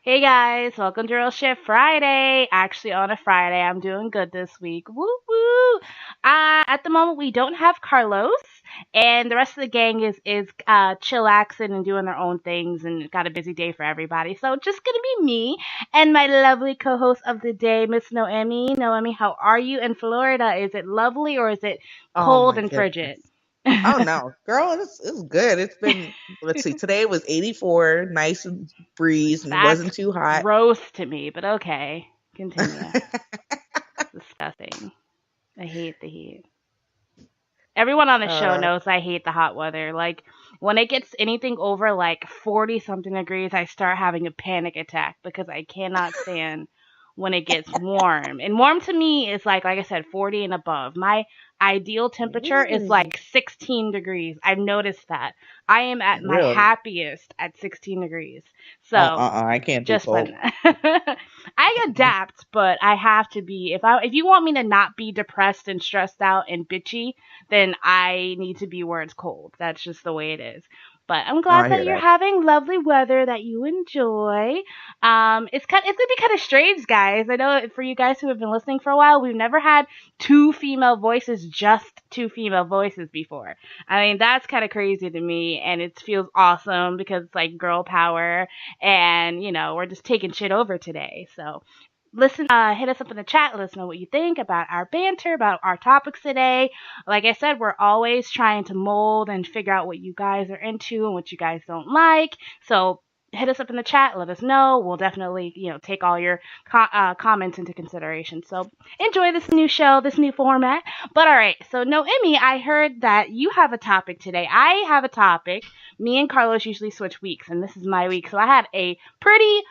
Hey guys, welcome to Real Shit Friday. Actually, on a Friday, I'm doing good this week. Woo woo! At the moment, we don't have Carlos, and the rest of the gang is chillaxing and doing their own things, and got a busy day for everybody. So just gonna be me and my lovely co-host of the day, Miss Noemi. Noemi, how are you in Florida? Is it lovely or is it Oh cold my and frigid? goodness. Oh no, girl, it's good. It's been, let's see, today was 84, nice and breeze and That's wasn't too hot. gross to me, but okay, continue. Disgusting. I hate the heat. Everyone on the show uh, knows I hate the hot weather. Like when it gets anything over like 40 something degrees, I start having a panic attack because I cannot stand when it gets warm. And warm to me is like I said 40 and above. My ideal temperature is Ooh, like 16 degrees. I've noticed that. I am at my really? happiest at 16 degrees. Oh, So, I can't do just cold. putting that. I adapt, but I have to be if you want me to not be depressed and stressed out and bitchy, then I need to be where it's cold. That's just the way it is. But I'm Oh, glad I that hear you're that. having lovely weather that you enjoy. It's gonna be kind of strange, guys. I know for you guys who have been listening for a while, we've never had two female voices, just two female voices before. I mean, that's kind of crazy to me, and it feels awesome because it's like girl power, and we're just taking shit over today. So hit us up in the chat. Let us know what you think about our banter, about our topics today. Like I said, we're always trying to mold and figure out what you guys are into and what you guys don't like. So hit us up in the chat. Let us know. We'll definitely, take all your comments into consideration. So enjoy this new show, this new format. But all right. So Noemi, I heard that you have a topic today. I have a topic. Me and Carlos usually switch weeks, and this is my week. So I had a pretty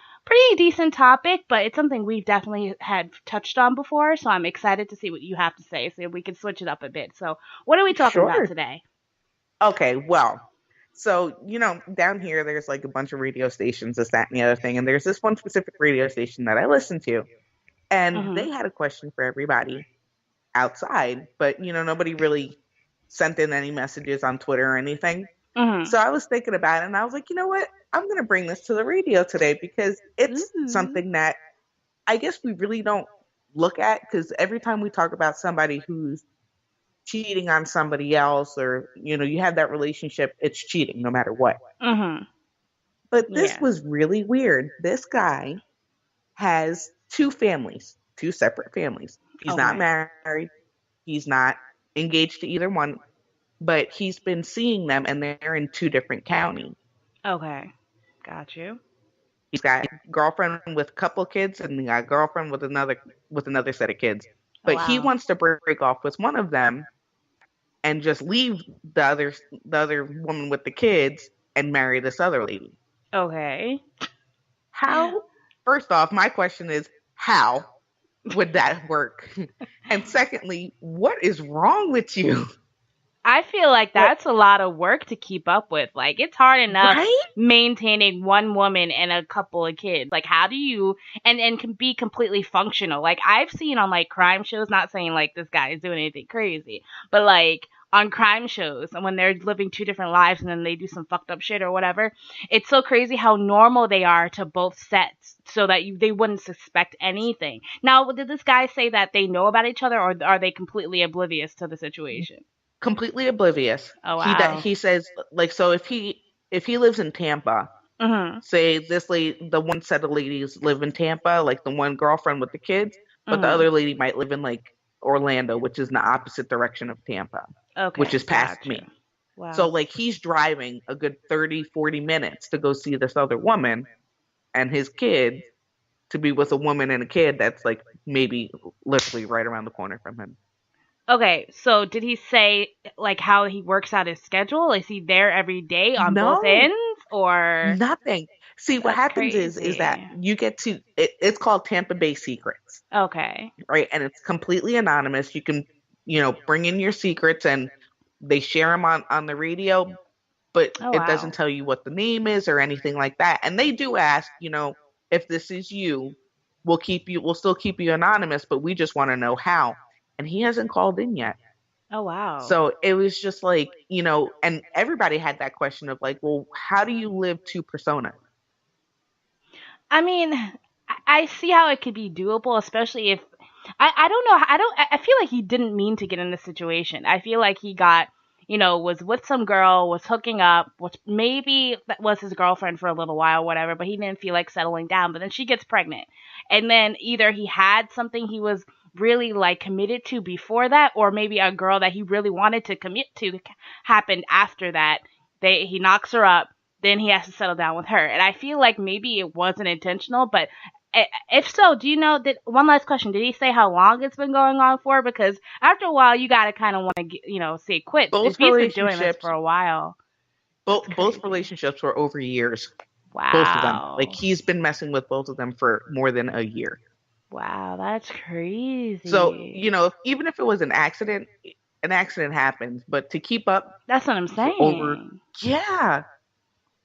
decent topic, but it's something we've definitely had touched on before, so I'm excited to see what you have to say so we can switch it up a bit. So, what are we talking about Sure. today? Okay, well, so, down here there's like a bunch of radio stations, this, that, and the other thing. And there's this one specific radio station that I listen to. And Mhm. they had a question for everybody outside, but, nobody really sent in any messages on Twitter or anything. Mhm. So I was thinking about it and I was like, you know what? I'm going to bring this to the radio today because it's Ooh. something that I guess we really don't look at because every time we talk about somebody who's cheating on somebody else or, you have that relationship, it's cheating no matter what. Mhm. But this Yeah. was really weird. This guy has two families, two separate families. He's not Okay. married, he's not engaged to either one, but he's been seeing them and they're in two different counties. Okay. Got you. He's got a girlfriend with a couple of kids and he got a girlfriend with another set of kids. Oh But he wow. wants to break off with one of them and just leave the other woman with the kids and marry this other lady. Okay. How? First off, my question is how would that work? And secondly, what is wrong with you? I feel like Like, that's a lot of work to keep up with. Like, it's hard enough right? maintaining one woman and a couple of kids. Like, how do you and can be completely functional? Like, I've seen on like crime shows, not saying like this guy is doing anything crazy, but like on crime shows and when they're living two different lives and then they do some fucked up shit or whatever, it's so crazy how normal they are to both sets so that they wouldn't suspect anything. Now, did this guy say that they know about each other or are they completely oblivious to the situation? Completely oblivious. Oh wow. He says like so if he lives in Tampa, Mhm. say this lady, the one set of ladies live in Tampa, like the one girlfriend with the kids, but the Mhm. other lady might live in like Orlando, which is in the opposite direction of Tampa, which is Okay, past gotcha. me. So Wow. like he's driving a good 30, 40 minutes to go see this other woman and his kids to be with a woman and a kid that's like maybe literally right around the corner from him. Okay, so did he say like how he works out his schedule? Is he there every day on both No, ends or nothing. See, what that's happens is that crazy. you get to it's called Tampa Bay Secrets, Okay. right? And it's completely anonymous. You can, bring in your secrets and they share them on the radio, but Oh it doesn't wow. tell you what the name is or anything like that. And they do ask, if this is you, we'll still keep you anonymous, but we just want to know how. And he hasn't called in yet. Oh wow. So it was just like, and everybody had that question of like, well, how do you live two personas? I mean, I see how it could be doable, especially if I don't know. I feel like he didn't mean to get in this situation. I feel like he got, was with some girl, was hooking up, which maybe that was his girlfriend for a little while, whatever, but he didn't feel like settling down. But then she gets pregnant. And then either he had something he was really like committed to before that, or maybe a girl that he really wanted to commit to happened after that. He knocks her up, then he has to settle down with her. And I feel like maybe it wasn't intentional, but if so, do you know that one last question? Did he say how long it's been going on for? Because after a while, you gotta kind of want to, say quits. If Both he's been doing this for relationships, a while, that's both crazy. relationships were over years. Both of them. Like Wow, he's been messing with both of them for more than a year. wow, that's So, crazy. even if it was an accident happens, but to keep up That's what I'm for over, saying. yeah,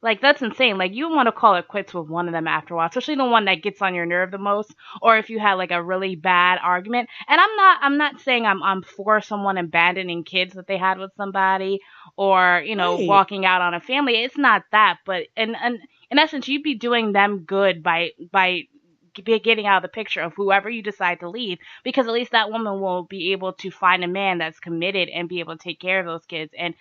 Like that's insane. Like you want to call it quits with one of them after a while, especially the one that gets on your nerve the most, or if you had like a really bad argument. And I'm not saying I'm for someone abandoning kids that they had with somebody, or right. walking out on a family. It's not that, but in essence, you'd be doing them good by getting out of the picture of whoever you decide to leave, because at least that woman will be able to find a man that's committed and be able to take care of those kids and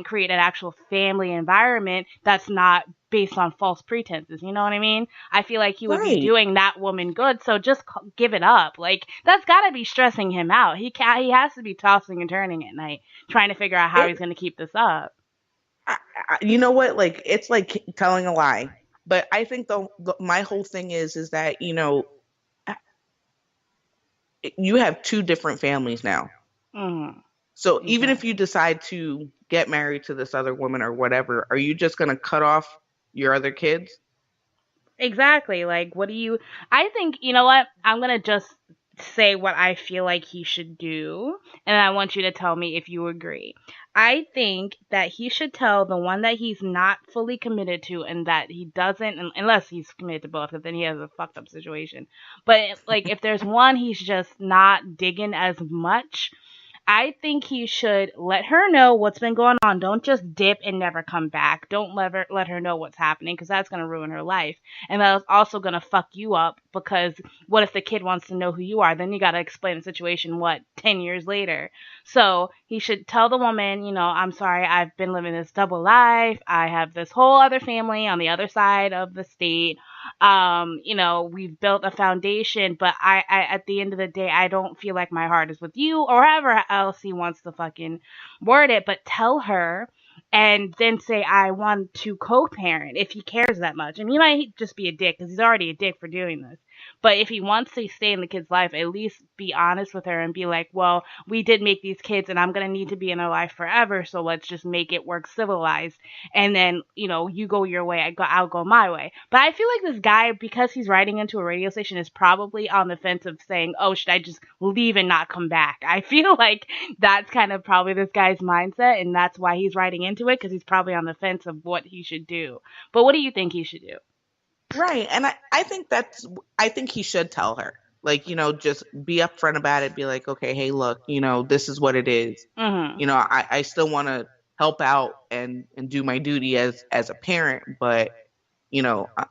create an actual family environment that's not based on false pretenses. You know what I mean? I feel like he would be Right. doing that woman good. So just give it up. Like that's got to be stressing him out. He has to be tossing and turning at night, trying to figure out how It, he's going to keep this up. you know what? Like, it's like telling a lie. But I think my whole thing is that, you have two different families now. Mm, So even if you exactly. decide to get married to this other woman or whatever, are you just going to cut off your other kids? Exactly. Like, what do you? I think you know what? I'm gonna just say what I feel like he should do, and I want you to tell me if you agree. I think that he should tell the one that he's not fully committed to, and that he doesn't, unless he's committed to both, because then he has a fucked up situation. But like, if there's one he's just not digging as much, I think he should let her know what's been going on. Don't just dip and never come back. Don't let her know what's happening, because that's going to ruin her life. And that's also going to fuck you up, because what if the kid wants to know who you are? Then you got to explain the situation, 10 years later? So he should tell the woman, I'm sorry, I've been living this double life. I have this whole other family on the other side of the state. We've built a foundation, but I at the end of the day, I don't feel like my heart is with you, or however else he wants to fucking word it. But tell her, and then say, I want to co-parent if he cares that much. And he might just be a dick, because he's already a dick for doing this. But if he wants to stay in the kid's life, at least be honest with her and be like, well, we did make these kids, and I'm gonna need to be in their life forever, so let's just make it work civilized. And then, you go your way, I'll go my way. But I feel like this guy, because he's writing into a radio station, is probably on the fence of saying, oh, should I just leave and not come back? I feel like that's kind of probably this guy's mindset, and that's why he's writing into it, because he's probably on the fence of what he should do. But what do you think he should do? Right. And I think he should tell her. Like, just be upfront about it. Be like, okay, hey, look, this is what it is. Mm-hmm. I still want to help out and do my duty as a parent, but,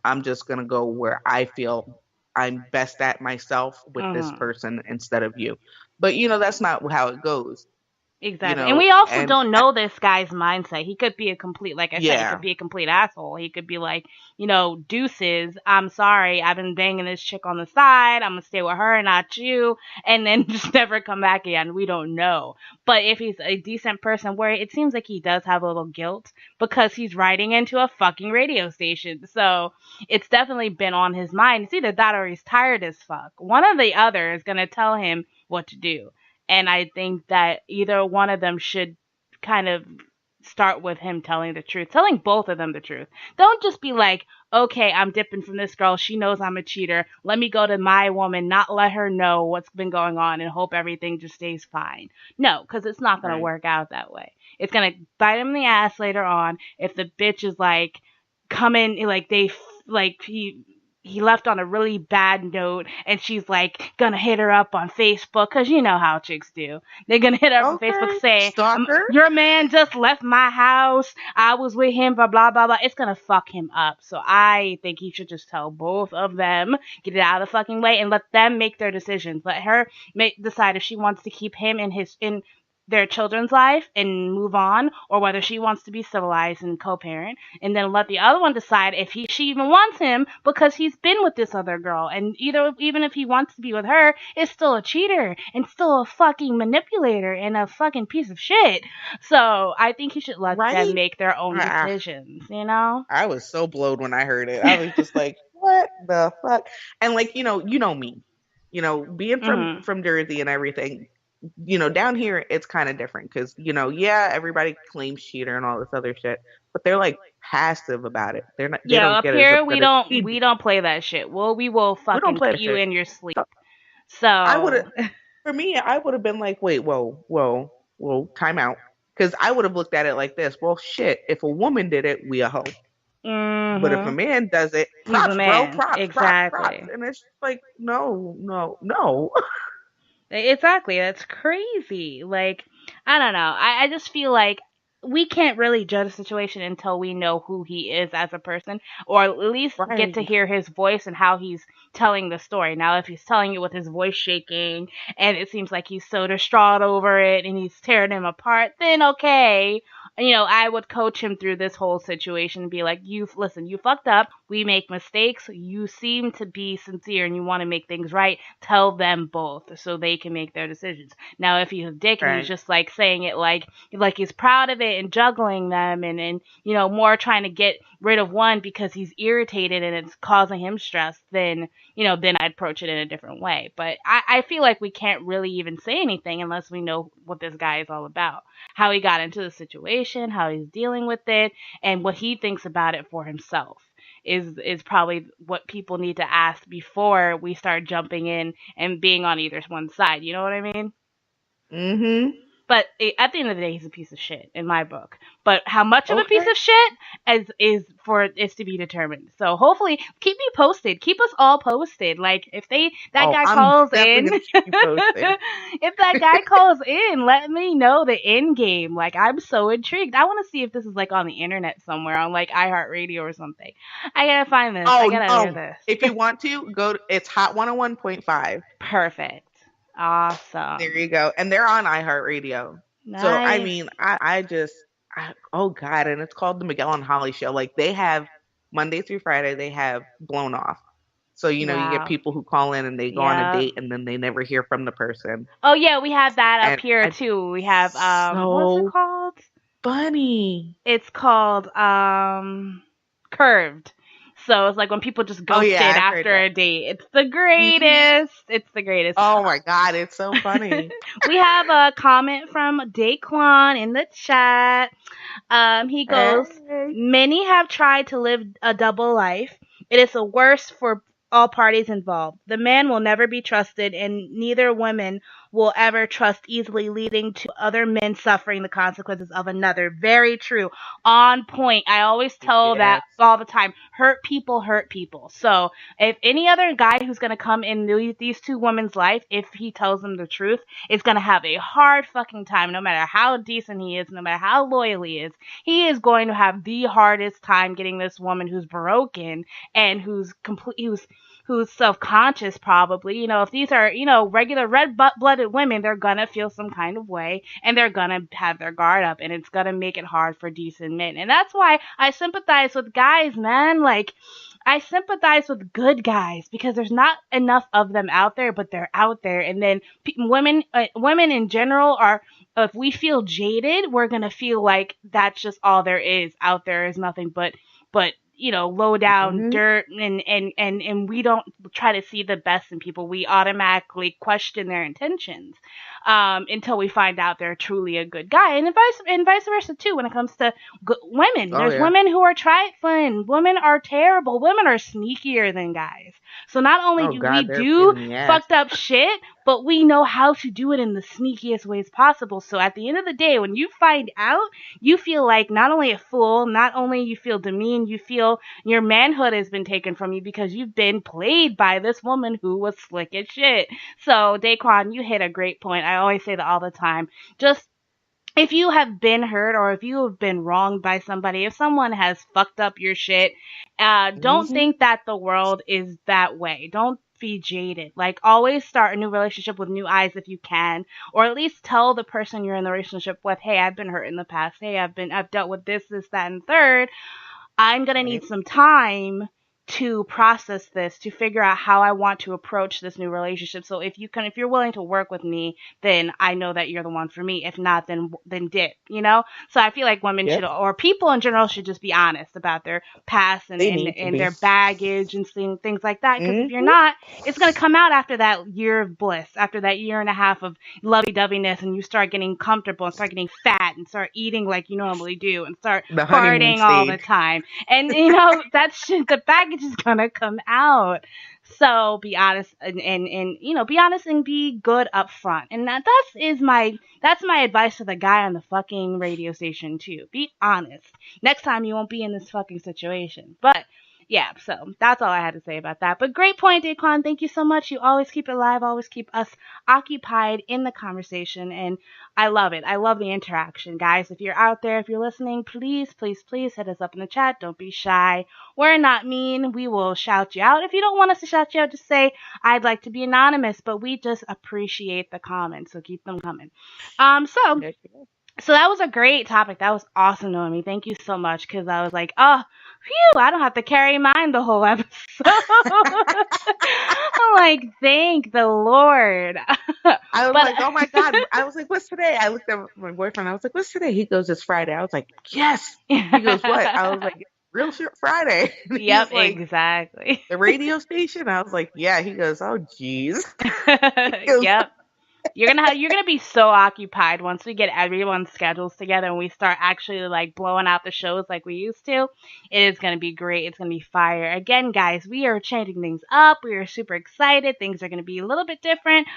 I'm just going to go where I feel I'm best at myself with this Mm-hmm. person instead of you. But, that's not how it goes, Exactly. And we also and don't know this guy's mindset. He could be a complete, like I said, he could yeah, be a complete asshole. He could be like, deuces, I'm sorry, I've been banging this chick on the side. I'm going to stay with her and not you. And then just never come back again. We don't know. But if he's a decent person, where it seems like he does have a little guilt because he's writing into a fucking radio station. So it's definitely been on his mind. It's either that or he's tired as fuck. One or the other is going to tell him what to do. And I think that either one of them should kind of start with him telling the truth, telling both of them the truth. Don't just be like, okay, I'm dipping from this girl. She knows I'm a cheater. Let me go to my woman, not let her know what's been going on and hope everything just stays fine. No, because it's not going to right. work out that way. It's going to bite him in the ass later on if the bitch is like coming, like he he left on a really bad note, and she's like gonna hit her up on Facebook, cause you know how chicks do. They're gonna hit her up on Facebook Okay. saying, Stalker. "Your man just left my house. I was with him, blah blah blah blah." It's gonna fuck him up. So I think he should just tell both of them, get it out of the fucking way, and let them make their decisions. Let her decide if she wants to keep him in their children's life and move on, or whether she wants to be civilized and co-parent, and then let the other one decide if she even wants him, because he's been with this other girl, and even if he wants to be with her, is still a cheater and still a fucking manipulator and a fucking piece of shit. So I think you should let them make their own decisions, you know? I was so blowed when I heard it. I was just like, what the fuck? And like, you know me, being from Jersey and everything, down here it's kind of different because, yeah, everybody claims cheater and all this other shit, but they're like passive about it. They're not. They don't up get here we don't play that shit. We will fucking put you in your sleep. So I would have, for me, I would have been like, wait, whoa, time out, because I would have looked at it like this. Well, shit, if a woman did it, we a hoe. Mm-hmm. But if a man does it, props, bro, props, exactly. Props. And it's like, no. Exactly. That's crazy. Like, I don't know. I just feel like we can't really judge a situation until we know who he is as a person, or at least get to hear his voice and how he's telling the story. Now, if he's telling it with his voice shaking and it seems like he's so distraught over it and he's tearing him apart, then okay. I would coach him through this whole situation and be like, listen, you fucked up. We make mistakes. You seem to be sincere and you want to make things right. Tell them both so they can make their decisions. Now, if he's a dick and he's just like saying it like he's proud of it and juggling them and more trying to get rid of one because he's irritated and it's causing him stress, then I'd approach it in a different way. But I feel like we can't really even say anything unless we know what this guy is all about, how he got into the situation, how he's dealing with it, and what he thinks about it for himself is probably what people need to ask before we start jumping in and being on either one side. You know what I mean? Mm-hmm. But at the end of the day, he's a piece of shit in my book. But how much of a piece of shit is to be determined. So hopefully, keep me posted. Keep us all posted. Like if that guy calls in, if that guy calls in, let me know the end game. Like I'm so intrigued. I want to see if this is like on the internet somewhere on like iHeartRadio or something. I gotta find this. I gotta hear this. If you want to it's Hot 101.5. Perfect. Awesome. There you go. And they're on iHeartRadio. Nice. So, I mean, oh God, and it's called the Miguel and Holly Show. Like, they have, Monday through Friday, they have Blown Off. So, you get people who call in and they go on a date and then they never hear from the person. Oh, yeah, we have that up here, too. We have, what's it called? Funny. It's called, Curved. So it's like when people just ghosted after a date. It's the greatest. It's the greatest. Oh my God, it's so funny. We have a comment from Daquan in the chat. He goes, many have tried to live a double life. It is the worst for all parties involved. The man will never be trusted, and neither woman will ever trust easily, leading to other men suffering the consequences of another. Very true. On point. I always tell that all the time. Hurt people hurt people. So if any other guy who's going to come in these two women's life, if he tells them the truth, is going to have a hard fucking time. No matter how decent he is, no matter how loyal he is going to have the hardest time getting this woman who's broken and who's self-conscious probably. If these are, regular red-blooded women, they're gonna feel some kind of way and they're gonna have their guard up and it's gonna make it hard for decent men. And that's why I sympathize with guys, man. Like, I sympathize with good guys because there's not enough of them out there, but they're out there. And then women in general are, if we feel jaded, we're gonna feel like that's just all there is. Out there is nothing but low down dirt, and we don't try to see the best in people. We automatically question their intentions until we find out they're truly a good guy, and vice versa too. When it comes to women, there's women who are trifling. Women are terrible. Women are sneakier than guys. So not only do we do fucked up shit, but we know how to do it in the sneakiest ways possible. So at the end of the day, when you find out, you feel like not only a fool, not only you feel demeaned, you feel your manhood has been taken from you because you've been played by this woman who was slick as shit. So Daquan, you hit a great point. I always say that all the time. Just if you have been hurt or if you have been wronged by somebody, if someone has fucked up your shit, don't think that the world is that way. Don't be jaded. Like, always start a new relationship with new eyes if you can, or at least tell the person you're in the relationship with, hey, I've been hurt in the past. Hey, I've dealt with this, that, and third. I'm gonna need some time to process this, to figure out how I want to approach this new relationship. So if you're willing to work with me, then I know that you're the one for me. If not, then dip, you know? So I feel like women should, or people in general, should just be honest about their past and their baggage and things like that. Because if you're not, it's going to come out after that year of bliss, after that year and a half of lovey-doveyness, and you start getting comfortable and start getting fat and start eating like you normally do and start farting all the time. And, you know, the baggage is gonna come out. So be honest and you know, be honest and be good up front. And that's my advice to the guy on the fucking radio station too. Be honest. Next time you won't be in this fucking situation. But yeah, so that's all I had to say about that. But great point, Daquan. Thank you so much. You always keep it alive, always keep us occupied in the conversation, and I love it. I love the interaction, guys. If you're out there, if you're listening, please, please, please hit us up in the chat. Don't be shy. We're not mean. We will shout you out. If you don't want us to shout you out, just say, I'd like to be anonymous, but we just appreciate the comments, so keep them coming. So that was a great topic. That was awesome, Noemi. Thank you so much, because I was like, oh, phew, I don't have to carry mine the whole episode. I'm like, thank the Lord. I was like, oh my God. I was like, what's today? I looked at my boyfriend. I was like, what's today? He goes, it's Friday. I was like, yes. He goes, what? I was like, Real Shit Friday. Yep, like, exactly. The radio station? I was like, yeah. He goes, oh, geez. Yep. You're gonna be so occupied once we get everyone's schedules together and we start actually like blowing out the shows like we used to. It is gonna be great. It's gonna be fire. Again, guys, we are changing things up. We are super excited. Things are gonna be a little bit different.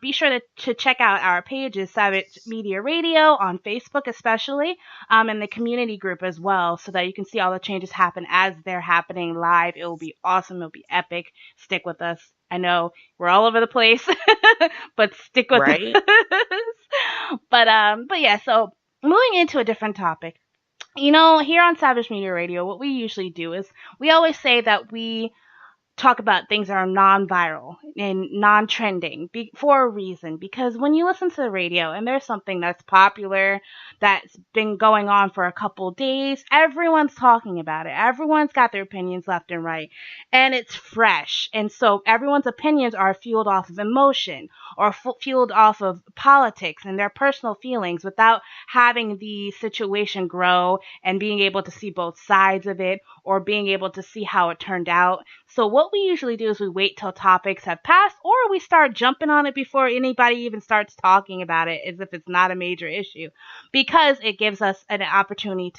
Be sure to check out our pages, Savage Media Radio on Facebook especially, and the community group as well, so that you can see all the changes happen as they're happening live. It will be awesome. It'll be epic. Stick with us. I know we're all over the place, but stick with us. But yeah, so moving into a different topic. You know, here on Savage Media Radio, what we usually do is we always say that we talk about things that are non-viral and non-trending for a reason. Because when you listen to the radio and there's something that's popular, that's been going on for a couple days, everyone's talking about it. Everyone's got their opinions left and right. And it's fresh. And so everyone's opinions are fueled off of emotion or fueled off of politics and their personal feelings without having the situation grow and being able to see both sides of it or being able to see how it turned out. So what we usually do is we wait till topics have passed, or we start jumping on it before anybody even starts talking about it as if it's not a major issue, because it gives us an opportunity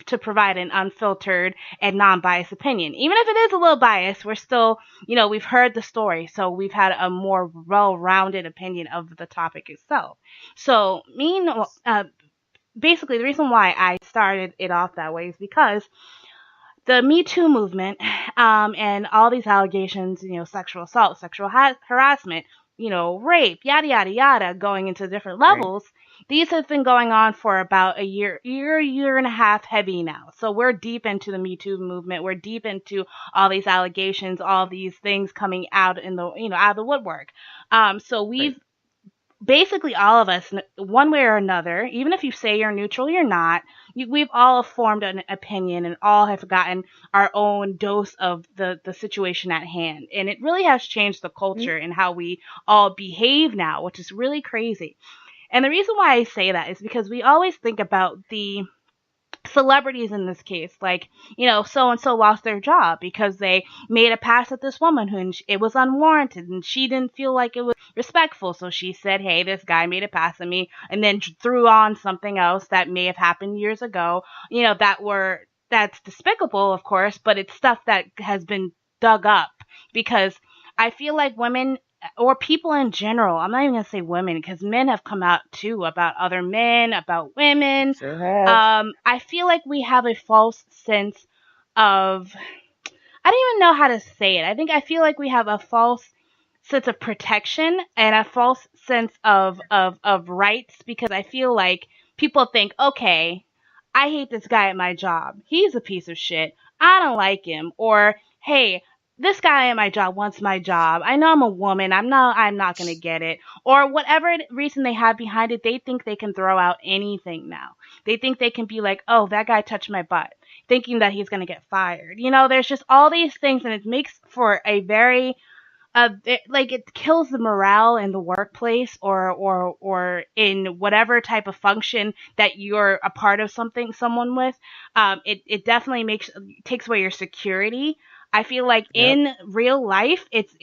to provide an unfiltered and non-biased opinion. Even if it is a little biased, we're still, you know, we've heard the story, so we've had a more well-rounded opinion of the topic itself. So, basically, the reason why I started it off that way is because the Me Too movement, and all these allegations, you know, sexual assault, sexual harassment, you know, rape, yada, yada, yada, going into different levels. Right. These have been going on for about a year and a half heavy now. So we're deep into the Me Too movement. We're deep into all these allegations, all these things coming out out of the woodwork. So we've basically all of us, one way or another, even if you say you're neutral, you're not. We've all formed an opinion and all have gotten our own dose of the situation at hand. And it really has changed the culture and how we all behave now, which is really crazy. And the reason why I say that is because we always think about the celebrities in this case, like, you know, so-and-so lost their job because they made a pass at this woman who it was unwarranted and she didn't feel like it was respectful. So she said, hey, this guy made a pass at me, and then threw on something else that may have happened years ago, you know, that's despicable, of course, but it's stuff that has been dug up, because I feel like women or people in general. I'm not even gonna say women because men have come out too about other men, about women. Sure have. I feel like we have a false sense of, I don't even know how to say it. I feel like we have a false sense of protection and a false sense of rights, because I feel like people think, okay, I hate this guy at my job. He's a piece of shit. I don't like him. Or, hey, this guy at my job wants my job. I know I'm a woman. I'm not going to get it. Or whatever reason they have behind it, they think they can throw out anything now. They think they can be like, oh, that guy touched my butt, thinking that he's going to get fired. There's just all these things, and it makes for a very like, it kills the morale in the workplace, or in whatever type of function that you're a part of someone with. It definitely takes away your security. I feel like Yep. in real life, it's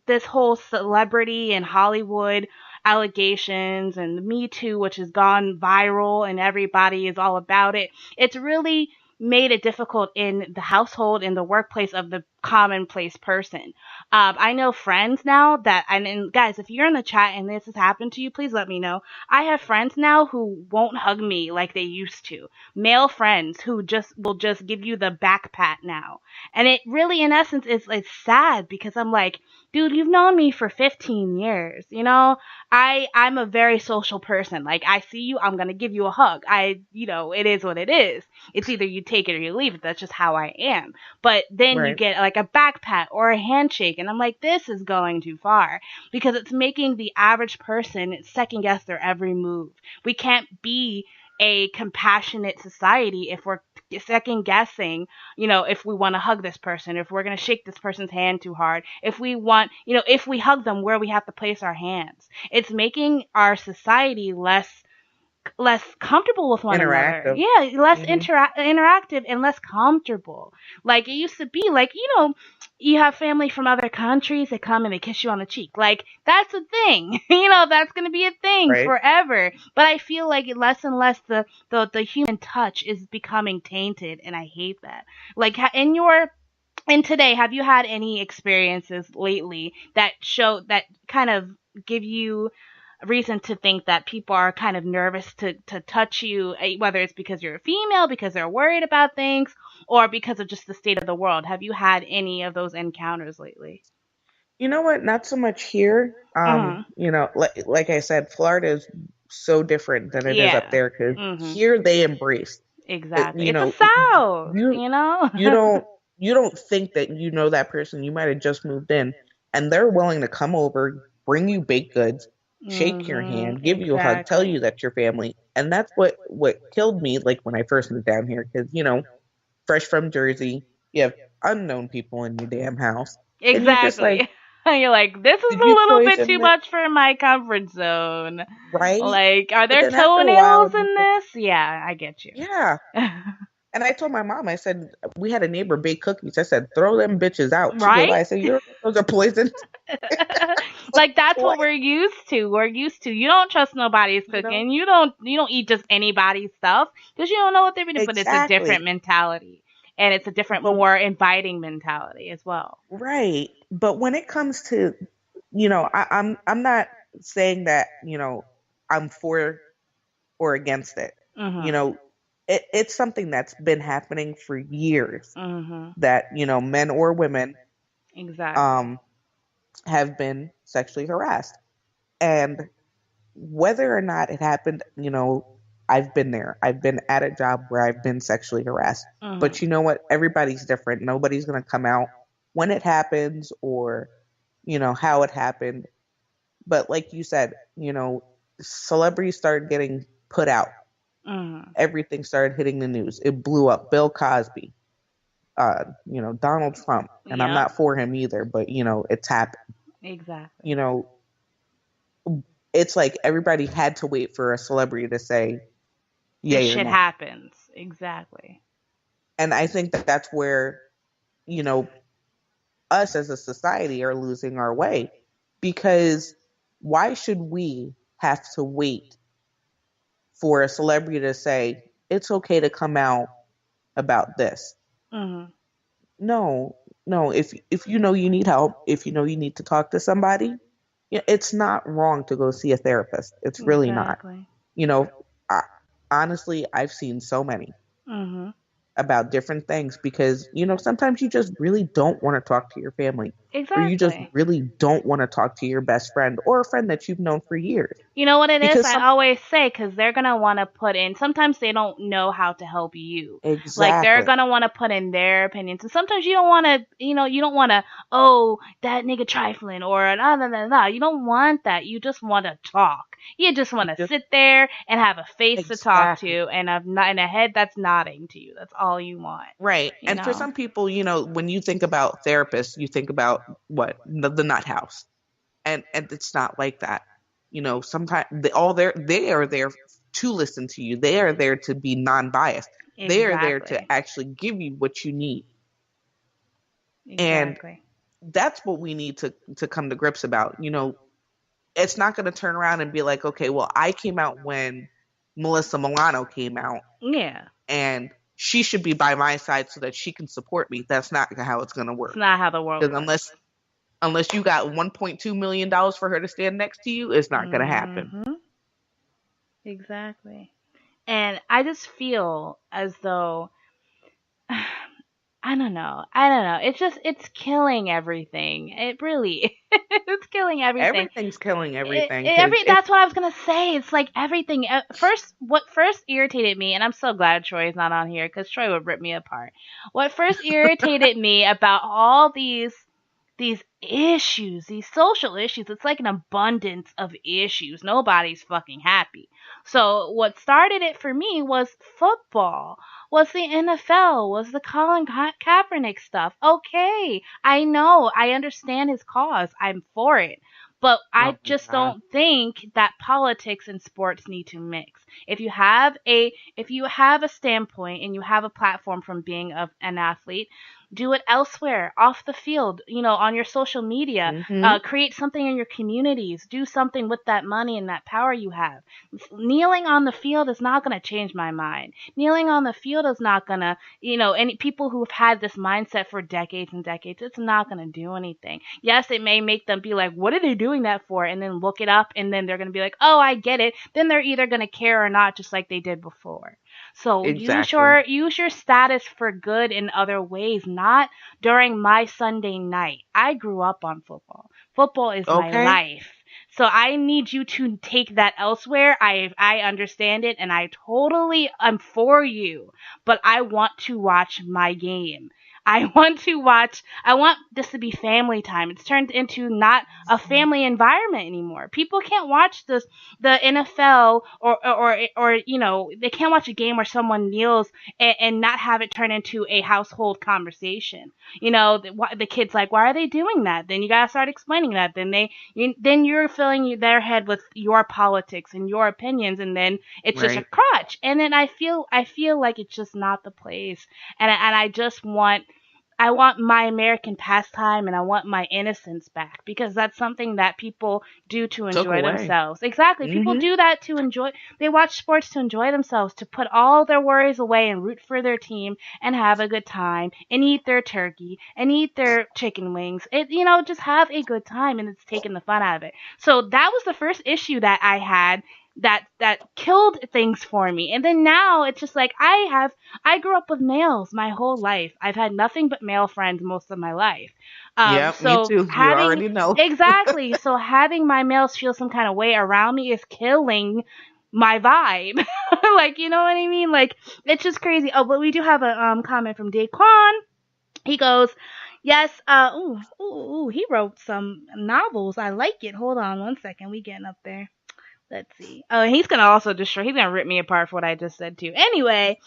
this whole celebrity and Hollywood allegations and the Me Too, which has gone viral and everybody is all about it. It's really made it difficult in the household, in the workplace of the commonplace person. I know friends now and guys, if you're in the chat and this has happened to you, please let me know. I have friends now who won't hug me like they used to. Male friends who will just give you the back pat now. And it really, in essence, it's sad, because I'm like, dude, you've known me for 15 years. I'm a very social person. Like, I see you, I'm going to give you a hug. It is what it is. It's either you take it or you leave it. That's just how I am. But then you Right. get like a back pat or a handshake, and I'm like, this is going too far, because it's making the average person second guess their every move. We can't be a compassionate society if we're second guessing, if we want to hug this person, if we're going to shake this person's hand too hard, if we want, if we hug them, where we have to place our hands. It's making our society less comfortable with one another. Interactive. Yeah, less Mm-hmm. interactive and less comfortable. Like it used to be. Like, you have family from other countries that come and they kiss you on the cheek. Like, that's a thing. That's going to be a thing Right. forever. But I feel like less and less the human touch is becoming tainted, and I hate that. Like, in today, have you had any experiences lately that kind of give you reason to think that people are kind of nervous to touch you, whether it's because you're a female, because they're worried about things, or because of just the state of the world? Have you had any of those encounters lately? You know what? Not so much here. Mhm. Like I said, Florida is so different than it is up Yeah. there, because Mhm. here they embrace it. Exactly. It's a South, You you know? you don't you don't think that you know that person. You might have just moved in, and they're willing to come over, bring you baked goods, shake your Mhm. hand, give you a hug, tell Exactly. you that your family. And that's what killed me, like when I first moved down here, because fresh from Jersey, you have unknown people in your damn house, and you're just like, Exactly. You're like, this is did a you little bit poison too the much for my comfort zone. right? Like, are But there then after a while, toenails in this? Yeah, I get you. yeah. And I told my mom, I said, we had a neighbor bake cookies. I said, throw them bitches out. She goes, Right? I said, you don't know those are poisoned. Like, that's what What? we're used to. We're used to. You don't trust nobody's You know? cooking. You don't eat just anybody's stuff, because you don't know what they're doing. But it's a different Exactly. mentality, and it's a different, But more inviting mentality as well. right. But when it comes to, I'm not saying that, I'm for or against it. You Mhm. know, it's something that's been happening for years, Mhm. that, men or women Exactly. um have been sexually harassed. And whether or not it happened, I've been there. I've been at a job where I've been sexually harassed. But Mhm. you know what? Everybody's different. Nobody's going to come out when it happens, or, how it happened. But like you said, celebrities started getting put out. Mhm. Everything started hitting the news. It blew up. Bill Cosby, Donald Trump. And I'm Yep. not for him either, but, it's happened. Exactly. You know, it's like everybody had to wait for a celebrity to say This yay or shit nay. happens. Exactly. And I think that that's where, you know, us as a society are losing our way, because why should we have to wait for a celebrity to say it's okay to come out about this? Mhm. No, No, if you know you need help, if you know you need to talk to somebody, yeah, it's not wrong to go see a therapist. It's really not. Exactly. You know, I, honestly, I've seen so many Mhm. about different things because, sometimes you just really don't want to talk to your family, or you just Exactly. really don't want to talk to your best friend or a friend that you've known for years. You know what it is? Because I always say, because they're going to want to put in, sometimes they don't know how to help you. Like, they're exactly, going to want to put in their opinions. And sometimes you don't want to, you don't want to, oh, that nigga trifling, or nah, nah, nah, nah. You don't want that. You just want to talk. You just want to just sit there and have a face to talk exactly. to and a head that's nodding to you. That's all you want, Right. you And for know? some people, when you think about therapists, you think about what? The nut house. And it's not like that. Sometimes they are there to listen to you. They are there to be non-biased. They are there Exactly. to actually give you what you need. And Exactly. that's what we need to come to grips about. It's not going to turn around and be like, okay, well, I came out when Melissa Milano came out, Yeah. and she should be by my side so that she can support me. That's not how it's going to It's work. not how the world Because works. unless you got $1.2 million for her to stand next to you, it's not going to happen. Mhm. Exactly. And I just feel as though I don't know. I don't know. It's killing everything. It really it's killing everything. Everything's killing everything because Every that's what I was gonna say. It's like everything. What first irritated me, and I'm so glad Troy's not on here because Troy would rip me apart. What first irritated me about all these issues, these social issues, it's like an abundance of issues. Nobody's fucking happy. So what started it for me was football, was the NFL, was the Colin Kaepernick stuff. Okay, I know, I understand his cause. I'm for it. But oh I my just god, don't think that politics and sports need to mix. If you have a standpoint and you have a platform from being an athlete, do it elsewhere, off the field, on your social media. hmm Create something in your communities. Do something with that money and that power you have. Kneeling on the field is not going to change my mind. Kneeling on the field is not going to, any people who've had this mindset for decades and decades, it's not going to do anything. Yes, it may make them be like, what are they doing that for? And then look it up, and then they're going to be like, oh, I get it. Then they're either going to care or not, just like they did before. So exactly. use your status for good in other ways, not during my Sunday night. I grew up on football. Football is my Okay, life. So I need you to take that elsewhere. I understand it and I totally am for you, but I want to watch my game. I want this to be family time. It's turned into not a family environment anymore. People can't watch the NFL or they can't watch a game where someone kneels and not have it turn into a household conversation. The kid's like, why are they doing that? Then you gotta start explaining that. Then you're filling their head with your politics and your opinions, and then it's just a right. crutch. And then I feel like it's just not the place. And I just want my American pastime and I want my innocence back because that's something that people do to Took enjoy away. themselves. Exactly. People hmm do that to enjoy, they watch sports to enjoy themselves, to put all their worries away and root for their team and have a good time and eat their turkey and eat their chicken wings. Just have a good time and it's taking the fun out of it. So that was the first issue that I had that killed things for me. And then now it's just like I grew up with males my whole life. I've had nothing but male friends most of my life. Yep, me So too. You having already know. exactly, so having my males feel some kind of way around me is killing my vibe. Like, you know what I mean? Like, it's just crazy. Oh, but we do have a comment from Daquan. He goes, yes, he wrote some novels. I like it. Hold on one second. We getting up there. Let's see. Oh, he's gonna also destroy. He's gonna rip me apart for what I just said too. Anyway,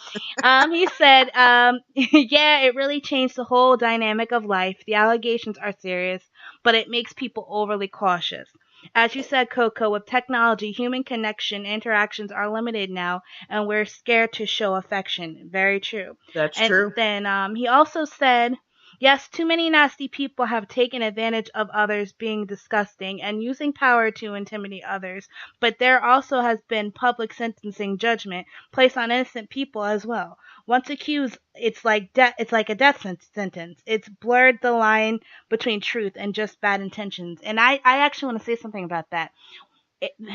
he said, yeah, it really changed the whole dynamic of life. The allegations are serious, but it makes people overly cautious. As you said, Coco, with technology, human connection interactions are limited now, and we're scared to show affection. Very true. That's And true. then he also said, Yes, too many nasty people have taken advantage of others being disgusting and using power to intimidate others, but there also has been public sentencing judgment placed on innocent people as well. Once accused, it's like a sentence. It's blurred the line between truth and just bad intentions. And I actually want to say something about that.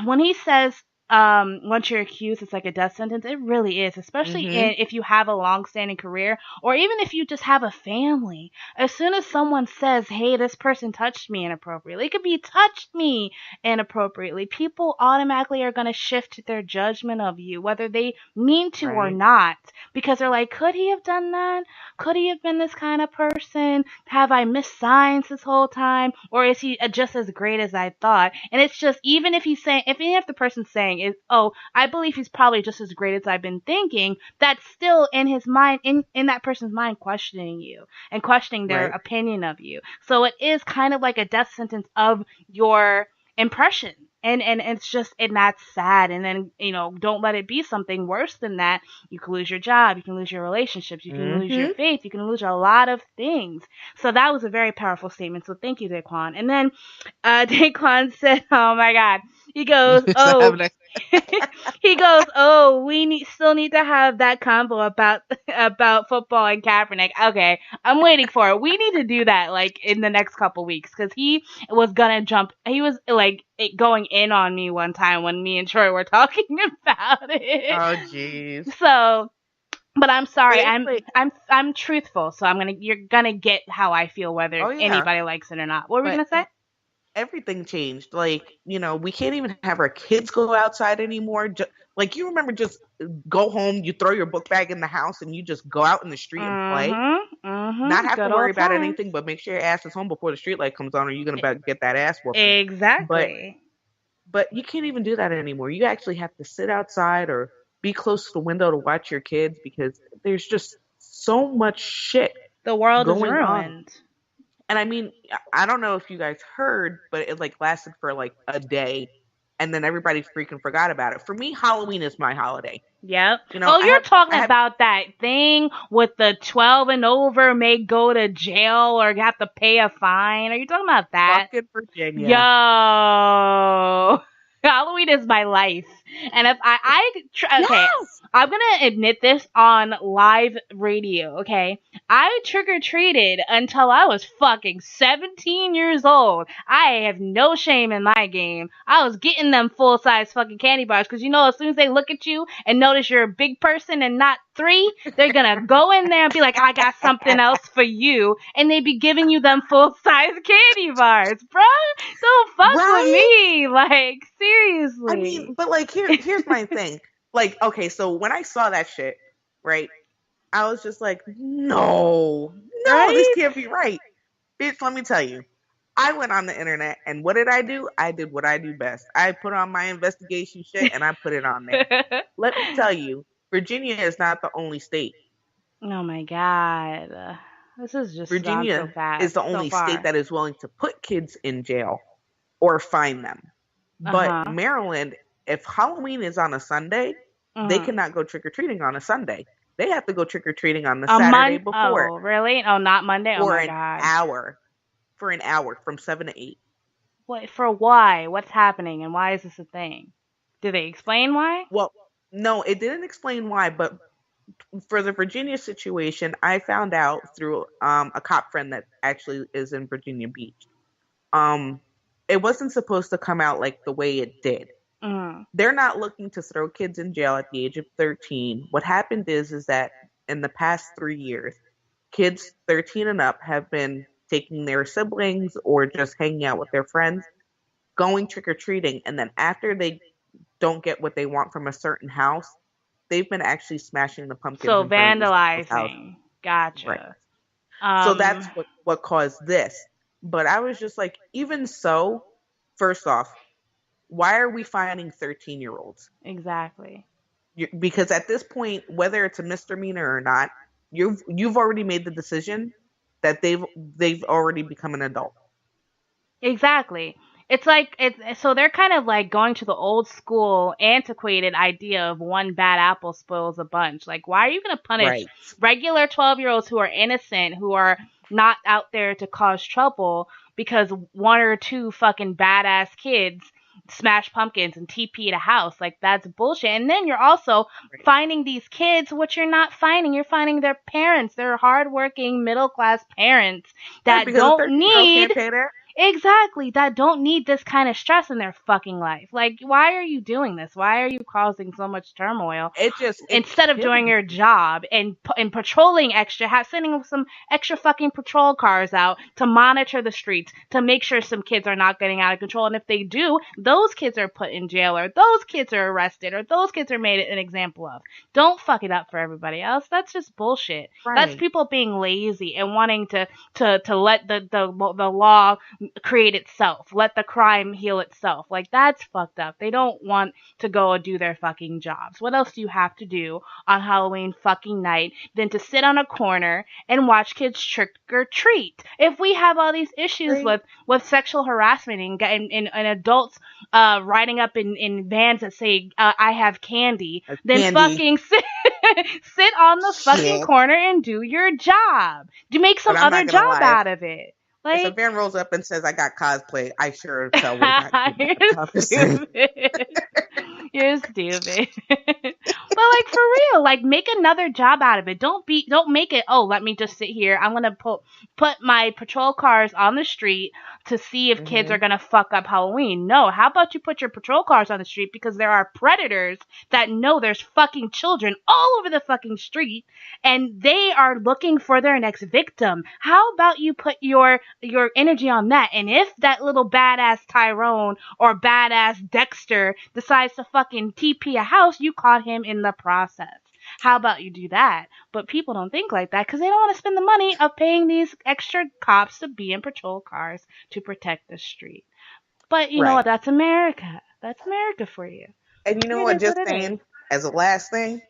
When he says once you're accused it's like a death sentence, it really is, especially if you have a long-standing career, or even if you just have a family. As soon as someone says, hey, this person touched me inappropriately, it could be touched me inappropriately, people automatically are going to shift their judgment of you, whether they mean to or not, because they're like, could he have done that? Could he have been this kind of person? Have I missed signs this whole time? Or is he just as great as I thought? And it's just, even if the person's saying is, oh, I believe he's probably just as great as I've been thinking, that's still in his mind, in that person's mind, questioning you and questioning their opinion of you. So it is kind of like a death sentence of your impression. And it's just, and that's sad. And then, don't let it be something worse than that. You can lose your job, you can lose your relationships, you can lose your faith, you can lose a lot of things. So that was a very powerful statement. So thank you, Daquan. And then Daquan said, oh my God, he goes, we still need to have that convo about football and Kaepernick. Okay, I'm waiting for it. We need to do that like in the next couple weeks, because he was gonna jump. He was like going in on me one time when me and Troy were talking about it. Oh jeez. So, but I'm sorry. I'm truthful. So you're gonna get how I feel, whether anybody likes it or not. What were we gonna say? Everything changed. Like, we can't even have our kids go outside anymore. Like, you remember, just go home, you throw your book bag in the house, and you just go out in the street and play. Not have to worry about anything, but make sure your ass is home before the street light comes on, or you're gonna get that ass whooping. Exactly. But you can't even do that anymore. You actually have to sit outside or be close to the window to watch your kids, because there's just so much shit. The world is ruined. On. And I mean, I don't know if you guys heard, but it like lasted for like a day, and then everybody freaking forgot about it. For me, Halloween is my holiday. Yep. You're talking about that thing with the 12 and over may go to jail or have to pay a fine. Are you talking about that? Fucking Virginia. Yo. Halloween is my life. And if okay, I'm going to admit this on live radio, okay? I trick-or-treated until I was fucking 17 years old. I have no shame in my game. I was getting them full-size fucking candy bars, because as soon as they look at you and notice you're a big person and not 3, they're going to go in there and be like, I got something else for you. And they be giving you them full-size candy bars, bro. Don't fuck with me. Like, seriously. I mean, but like, here's my thing. Like, okay, so when I saw that shit, right, I was just like, no, this can't be right. Bitch, let me tell you. I went on the internet, and what did I do? I did what I do best. I put on my investigation shit, and I put it on there. Let me tell you, Virginia is not the only state. Oh my God. This is just Virginia so fast, is the only state that is willing to put kids in jail or fine them. But Maryland, if Halloween is on a Sunday, they cannot go trick-or-treating on a Sunday. They have to go trick-or-treating on the Saturday before. Oh, really? Oh, not Monday? Oh, my God. For an hour, from 7 to 8. What? For why? What's happening, and why is this a thing? Did they explain why? Well, no, it didn't explain why, but for the Virginia situation, I found out through a cop friend that actually is in Virginia Beach. It wasn't supposed to come out like the way it did. They're not looking to throw kids in jail at the age of 13. What happened is that in the past 3 years, kids 13 and up have been taking their siblings or just hanging out with their friends, going trick-or-treating, and then after they don't get what they want from a certain house, they've been actually smashing the pumpkins. So vandalizing. Gotcha. Right. So that's what caused this. But I was just like, even so, first off, why are we finding 13-year-olds? Exactly. Because at this point, whether it's a misdemeanor or not, you've already made the decision that they've already become an adult. Exactly. It's like so they're kind of like going to the old school, antiquated idea of one bad apple spoils a bunch. Like, why are you going to punish regular 12-year-olds who are innocent, who are not out there to cause trouble because one or two fucking badass kids smash pumpkins and TP at a house. Like, that's bullshit. And then you're also finding these kids, what you're not finding. You're finding their parents, their hardworking middle class parents that don't need. Exactly, that don't need this kind of stress in their fucking life. Like, why are you doing this? Why are you causing so much turmoil? Instead of doing your job and patrolling extra, sending some extra fucking patrol cars out to monitor the streets to make sure some kids are not getting out of control. And if they do, those kids are put in jail, or those kids are arrested, or those kids are made an example of. Don't fuck it up for everybody else. That's just bullshit. Right. That's people being lazy and wanting to let the law create itself, let the crime heal itself. Like, that's fucked up. They don't want to go and do their fucking jobs. What else do you have to do on Halloween fucking night than to sit on a corner and watch kids trick or treat? If we have all these issues with sexual harassment and adults riding up in vans that say I have candy, then fucking sit on the fucking corner and do your job. Do make some other job out of it. Like, if a van rolls up and says, I got cosplay, I sure tell what You're stupid. You're stupid. But, like, for real, like, make another job out of it. Don't make it, oh, let me just sit here. I'm going to put my patrol cars on the street to see if kids are going to fuck up Halloween. No, how about you put your patrol cars on the street because there are predators that know there's fucking children all over the fucking street and they are looking for their next victim. How about you put your energy on that? And if that little badass Tyrone or badass Dexter decides to fucking TP a house, you caught him in the process. How about you do that? But people don't think like that because they don't want to spend the money of paying these extra cops to be in patrol cars to protect the street. But you know what? That's America. That's America for you. And you know what? Just saying, as a last thing,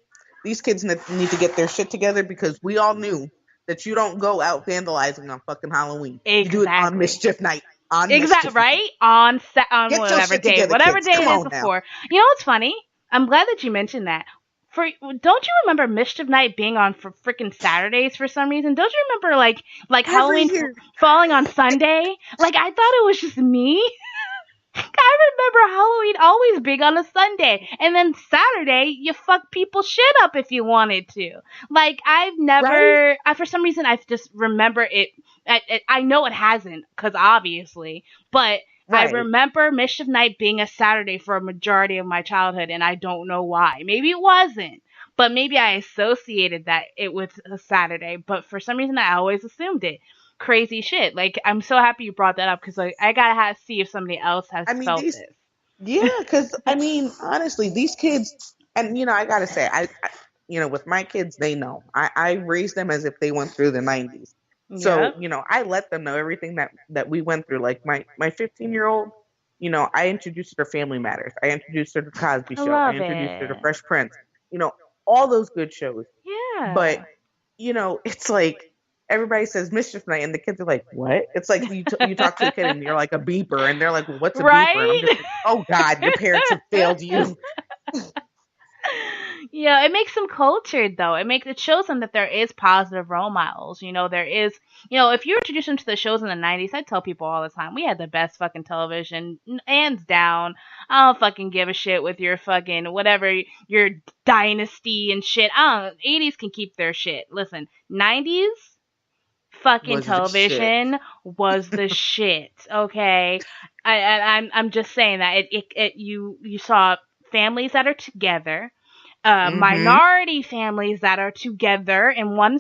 these kids need to get their shit together because we all knew that you don't go out vandalizing on fucking Halloween. Exactly. You do it on Mischief Night. Right? On whatever day. Together, whatever kids. Day it is before. You know what's funny? I'm glad that you mentioned that. Don't you remember Mischief Night being on for freaking Saturdays for some reason? Don't you remember like Halloween falling on Sunday? Like, I thought it was just me. I remember Halloween always being on a Sunday, and then Saturday you fuck people's shit up if you wanted to. Like, I've never, for some reason I just remember it. I know it hasn't, because obviously, but I remember Mischief Night being a Saturday for a majority of my childhood, and I don't know why. Maybe it wasn't, but maybe I associated that it was a Saturday, but for some reason I always assumed it. Crazy shit. Like, I'm so happy you brought that up because I gotta see if somebody else has felt this. Yeah, because honestly, these kids, and I gotta say, I with my kids, they know I raised them as if they went through the 90s. So, I let them know everything that we went through. Like my 15-year-old, I introduced her to Family Matters. I introduced her to Cosby Show. I introduced her to Fresh Prince. All those good shows. Yeah. But, it's like everybody says Mischief Night and the kids are like, what? It's like you talk to a kid and you're like a beeper and they're like, well, what's a beeper? And I'm just like, oh God, your parents have failed you. Yeah, it makes them cultured though. It shows them that there is positive role models. There is, if you introduce them to the shows in the 90s, I tell people all the time, we had the best fucking television, hands down. I don't fucking give a shit with your fucking whatever, your dynasty and shit. 80s can keep their shit. Listen, 90s fucking television was the shit. Okay, I'm just saying that you saw families that are together. Minority families that are together in one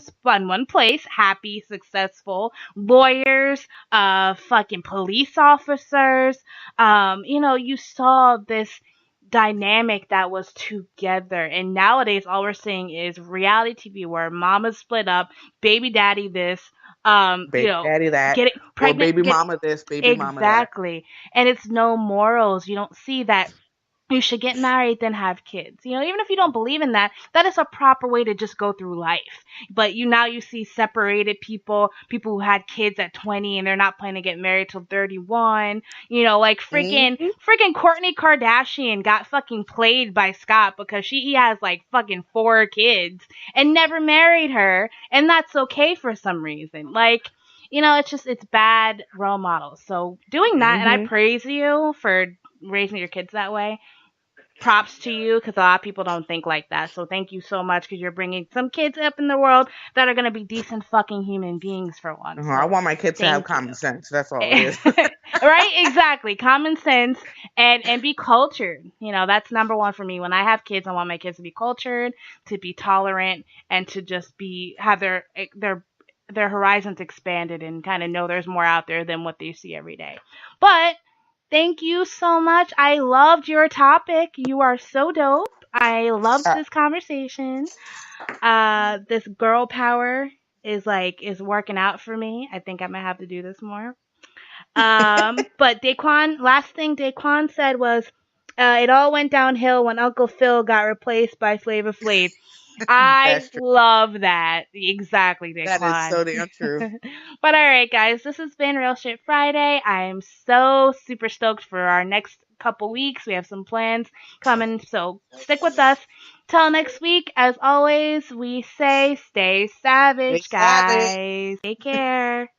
place, happy, successful, lawyers, fucking police officers. You saw this dynamic that was together, and nowadays all we're seeing is reality TV where mama's split up, baby daddy this, baby daddy that, get it pregnant, or baby mama this, baby mama that. Exactly, and it's no morals. You don't see that. You should get married, then have kids. Even if you don't believe in that, that is a proper way to just go through life. But now you see separated people who had kids at 20 and they're not planning to get married till 31. Like freaking Kourtney Kardashian got fucking played by Scott because he has like fucking 4 kids and never married her, and that's okay for some reason. Like, it's bad role models. So doing that, and I praise you for raising your kids that way. Props to you, because a lot of people don't think like that. So thank you so much, because you're bringing some kids up in the world that are going to be decent fucking human beings for once. So I want my kids to have common sense. That's all it is. Right? Exactly. Common sense and be cultured. That's number one for me. When I have kids, I want my kids to be cultured, to be tolerant, and to just have their horizons expanded and kind of know there's more out there than what they see every day. But thank you so much. I loved your topic. You are so dope. I loved this conversation. This girl power is working out for me. I think I might have to do this more. But last thing Daquan said was, it all went downhill when Uncle Phil got replaced by Flavor Flav. I love that. Exactly, Daquan. That is so damn true. But alright, guys, this has been Real Shit Friday. I am so super stoked for our next couple weeks. We have some plans coming, so stick with us. Till next week, as always, we say stay savage, guys. Take care.